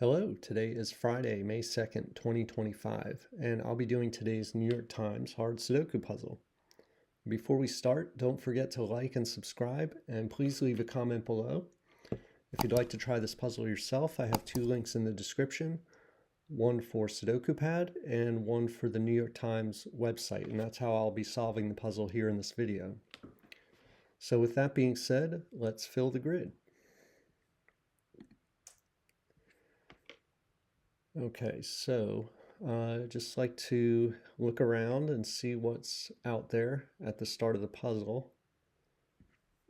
Hello, today is Friday, May 2nd, 2025, and I'll be doing today's New York Times hard Sudoku puzzle. Before we start, don't forget to like and subscribe, and please leave a comment below. If you'd like to try this puzzle yourself, I have two links in the description, one for Sudoku Pad and one for the New York Times website, and that's how I'll be solving the puzzle here in this video. So with that being said, let's fill the grid. Okay, so just like to look around and see what's out there at the start of the puzzle.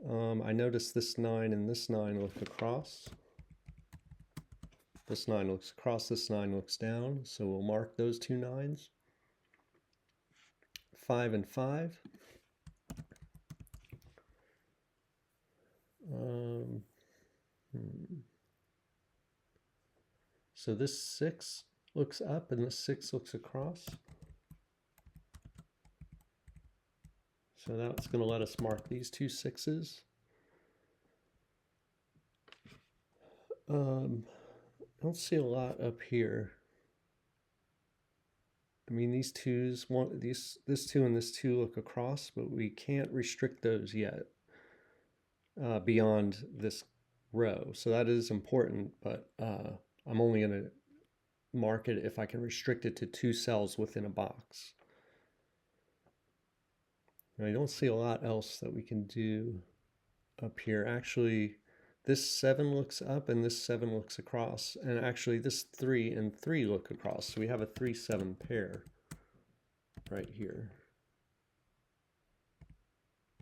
I noticed this 9 and this 9 look across. This 9 looks across, this 9 looks down, so we'll mark those two 9s. 5 and 5. So this 6 looks up and this 6 looks across. So that's going to let us mark these two 6s. I don't see a lot up here. I mean, these 2s, this 2 and this 2 look across, but we can't restrict those yet beyond this row. So that is important, but I'm only going to mark it if I can restrict it to 2 cells within a box. Now, I don't see a lot else that we can do up here. Actually, this 7 looks up and this 7 looks across, and actually this 3 and 3 look across. So we have a 3-7 pair right here.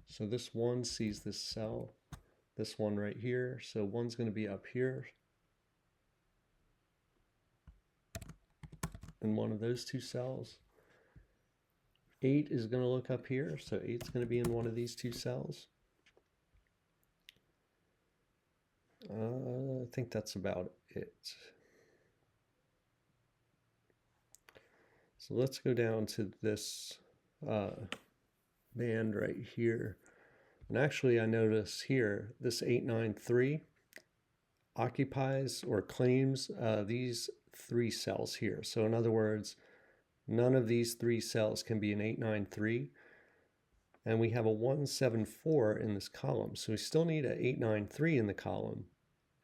So this 1 sees this cell, this one right here. So 1's going to be up here. In one of those 2 cells. 8 is going to look up here, so 8's going to be in one of these 2 cells. I think that's about it. So let's go down to this band right here. And actually I notice here, this 893 occupies or claims these 3 cells here. So in other words, none of these 3 cells can be an 893. And we have a 174 in this column. So we still need an 893 in the column.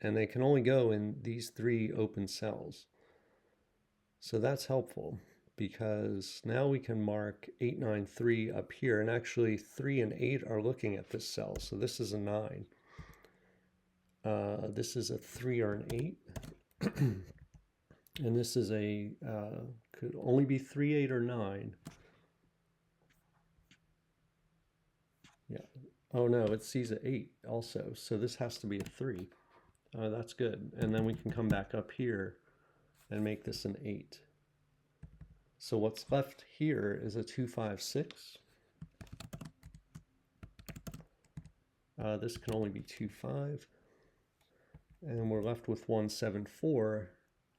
And they can only go in these 3 open cells. So that's helpful because now we can mark 893 up here. And actually 3 and 8 are looking at this cell. So this is a 9. This is a 3 or an 8. And this is a, could only be 3, 8, or 9. Yeah. Oh no, it sees an 8 also. So this has to be a 3. That's good. And then we can come back up here and make this an 8. So what's left here is a 2, 5, 6. This can only be 2, 5. And we're left with 1, 7, 4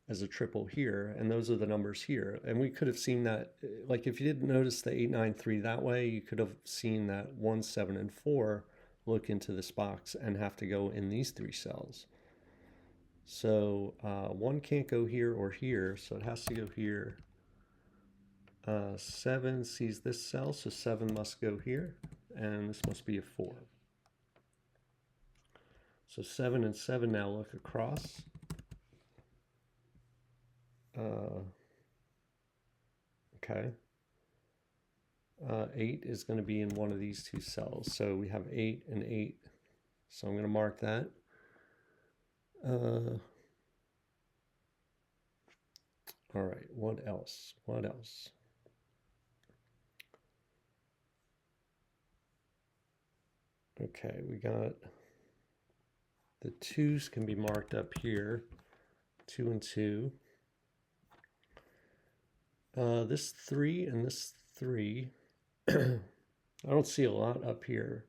as a triple here, and those are the numbers here. And we could have seen that, like if you didn't notice the 893 that way, you could have seen that 1, 7, and 4 look into this box and have to go in these 3 cells. So 1 can't go here or here, so it has to go here. 7 sees this cell, so 7 must go here, and this must be a 4. So 7 and 7 now look across. 8 is going to be in one of these 2 cells. So we have 8 and 8. So I'm going to mark that. All right, what else? What else? Okay, we got the 2's can be marked up here. 2 and 2. This 3 and this 3, I don't see a lot up here.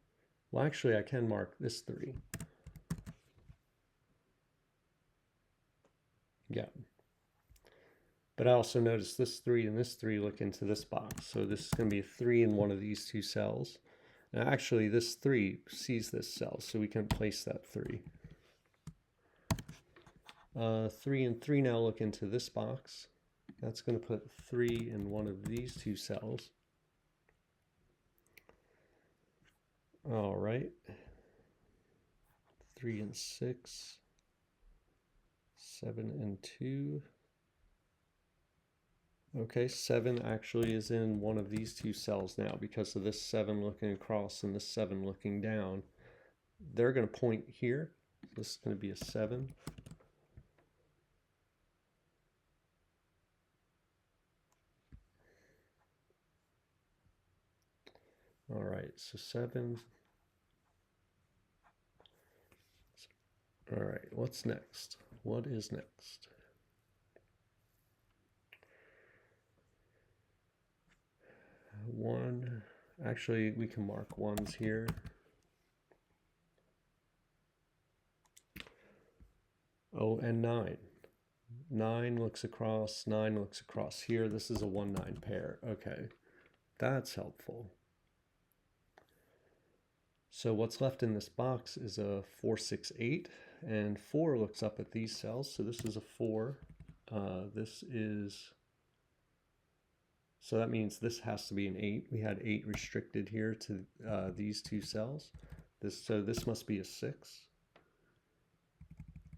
Well, actually, I can mark this 3. Yeah. But I also notice this 3 and this 3 look into this box. So this is going to be a 3 in one of these 2 cells. Now, actually, this 3 sees this cell, so we can place that 3. 3 and 3 now look into this box. That's going to put 3 in one of these two cells. All right. 3 and 6. 7 and 2. Okay, 7 actually is in one of these two cells now because of this 7 looking across and this 7 looking down. They're going to point here. This is going to be a 7. All right, so 7. All right, what's next? What is next? 1. Actually, we can mark 1s here. Oh, and 9. 9 looks across, 9 looks across here. This is a 1-9 pair. Okay, that's helpful. So what's left in this box is a 4, 6, 8, and 4 looks up at these cells. So this is a 4. This is, so that means this has to be an 8. We had 8 restricted here to these two cells. So this must be a 6.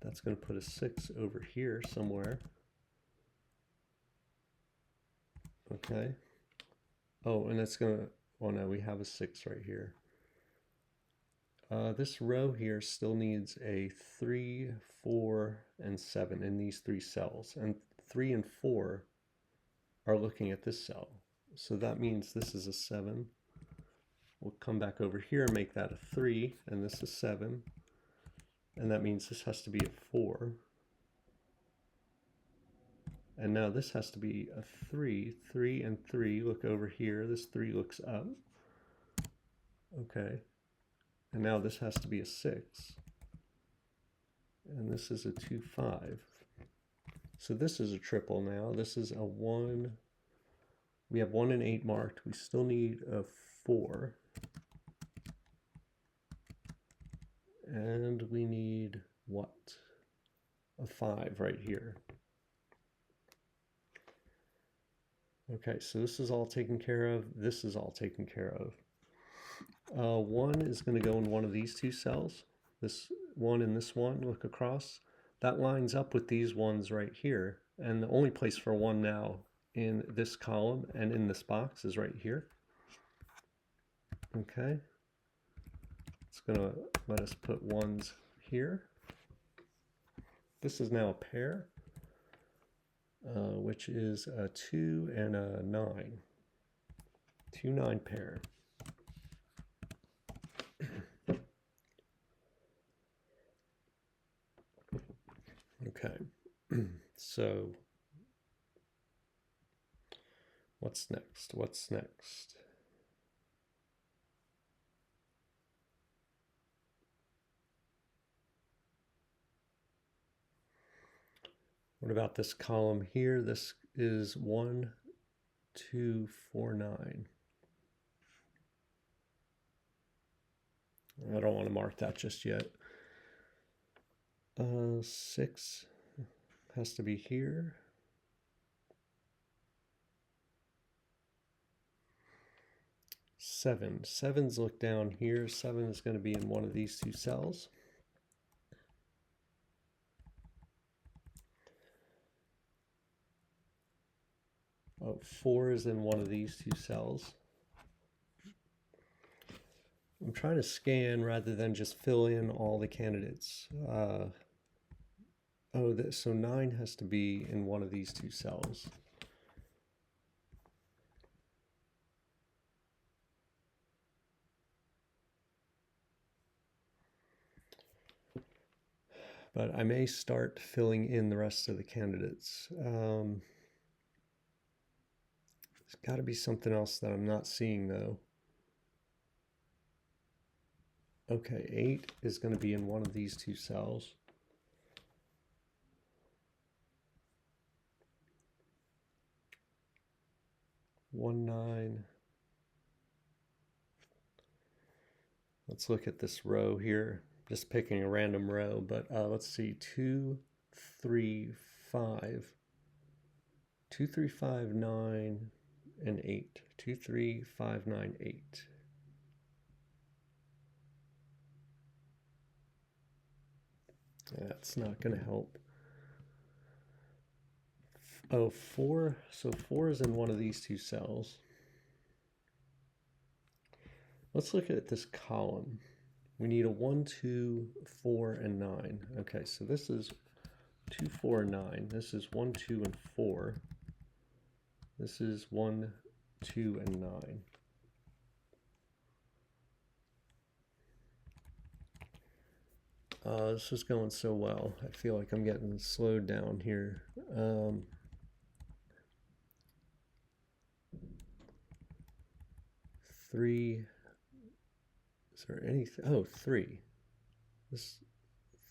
That's going to put a 6 over here somewhere. Okay. Oh, and it's going to, oh no, we have a 6 right here. This row here still needs a 3, 4, and 7 in these 3 cells. And 3 and 4 are looking at this cell. So that means this is a 7. We'll come back over here and make that a 3, and this is 7. And that means this has to be a 4. And now this has to be a 3. 3 and 3 look over here. This 3 looks up. Okay. And now this has to be a 6. And this is a 2, 5. So this is a triple now. This is a 1. We have 1 and 8 marked. We still need a 4. And we need what? A 5 right here. Okay, so this is all taken care of. This is all taken care of. 1 is going to go in one of these two cells. This 1 and this 1, look across. That lines up with these ones right here. And the only place for 1 now in this column and in this box is right here. Okay. It's going to let us put 1s here. This is now a pair, which is a 2 and a 9. 2, 9 pair. Okay, so what's next? What's next? What about this column here? This is 1, 2, 4, 9. I don't want to mark that just yet. 6 has to be here. 7. 7's look down here. 7 is going to be in one of these two cells. Oh, 4 is in one of these two cells. I'm trying to scan rather than just fill in all the candidates. So 9 has to be in one of these two cells. But I may start filling in the rest of the candidates. There's got to be something else that I'm not seeing though. Okay, 8 is going to be in one of these two cells. 1, 9. Let's look at this row here. Just picking a random row, but let's see, 2, 3, 5, 2, 3, 5, 9, and 8. 2, 3, 5, 9, 8. That's not going to help. Oh, 4. So 4 is in one of these two cells. Let's look at this column. We need a 1, 2, 4, and 9. Okay, so this is 2, 4, and 9. This is 1, 2, and 4. This is 1, 2, and 9. This is going so well. I feel like I'm getting slowed down here. 3. Is there anything? Oh, 3. This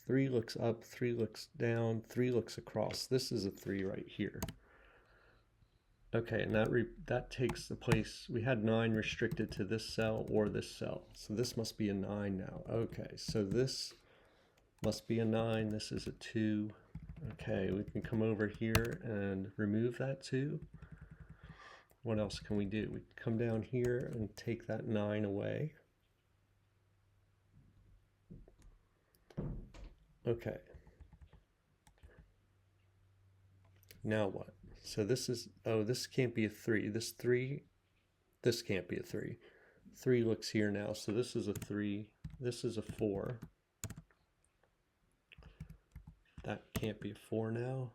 3 looks up, 3 looks down, 3 looks across. This is a 3 right here. Okay, and that takes the place. We had 9 restricted to this cell or this cell. So this must be a 9 now. Okay, so this must be a 9. This is a 2. Okay, we can come over here and remove that 2. What else can we do? We can come down here and take that 9 away. Okay. Now what? So this is, oh, this can't be a 3. This can't be a 3. 3 looks here now, so this is a 3. This is a 4. That can't be a 4 now.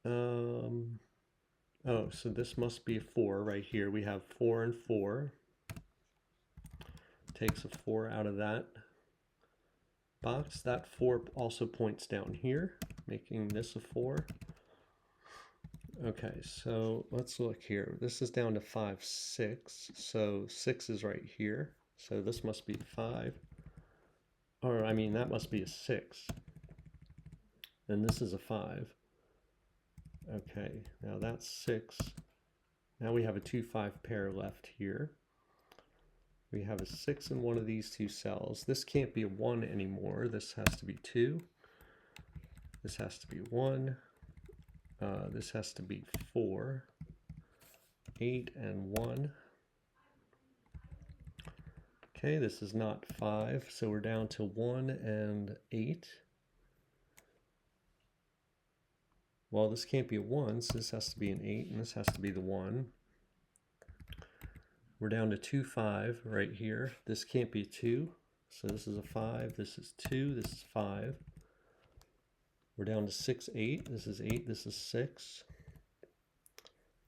Oh, so this must be a 4 right here. We have 4 and 4. Takes a 4 out of that box. That 4 also points down here, making this a 4. Okay, so let's look here. This is down to 5, 6. So 6 is right here. So this must be 5. Or, I mean, that must be a 6. And this is a 5. Okay, now that's 6. Now we have a 2, 5 pair left here. We have a 6 in one of these two cells. This can't be a 1 anymore. This has to be 2. This has to be 1. This has to be 4. 8 and 1. Okay, this is not 5, so we're down to 1 and 8. Well, this can't be a 1, so this has to be an 8, and this has to be the 1. We're down to 2, 5 right here. This can't be 2, so this is a 5. This is 2, this is 5. We're down to 6, 8. This is 8, this is 6.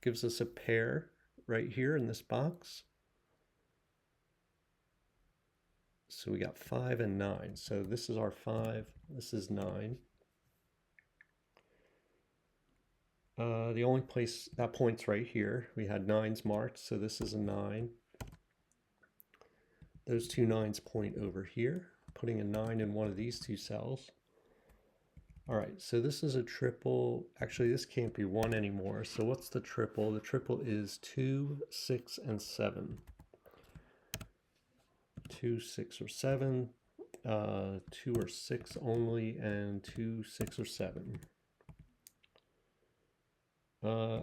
Gives us a pair right here in this box. So we got 5 and 9. So this is our 5, this is 9. The only place that points right here, we had 9s marked, so this is a 9. Those two 9s point over here, putting a 9 in one of these two cells. All right, so this is a triple. Actually, this can't be 1 anymore. So what's the triple? The triple is 2, 6, and 7. 2, 6, or 7. 2 or 6 only, and 2, 6, or 7.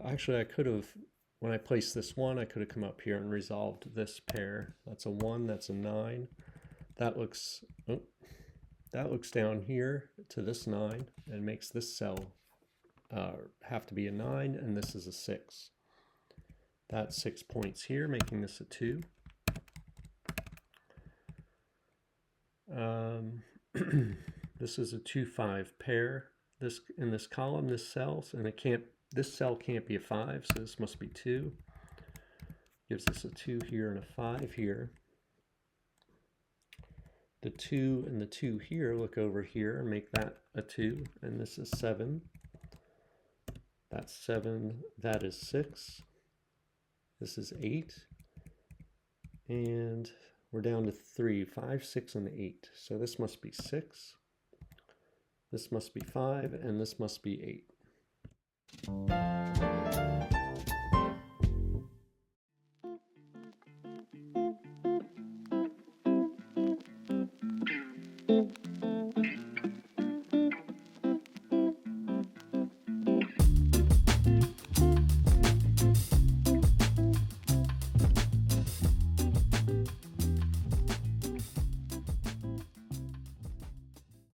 Actually, I could have, when I placed this 1, I could have come up here and resolved this pair. That's a 1, that's a 9. That looks, oh, that looks down here to this 9 and makes this cell have to be a 9, and this is a 6. That's 6 points here, making this a 2. This is a 2, 5 pair. This in this column, this cell, and it can't. This cell can't be a 5, so this must be 2. Gives us a 2 here and a 5 here. The 2 and the 2 here look over here and make that a 2, and this is 7. That's 7. That is 6. This is 8. And we're down to 3, 5, 6, and 8. So this must be 6. This must be 5, and this must be 8.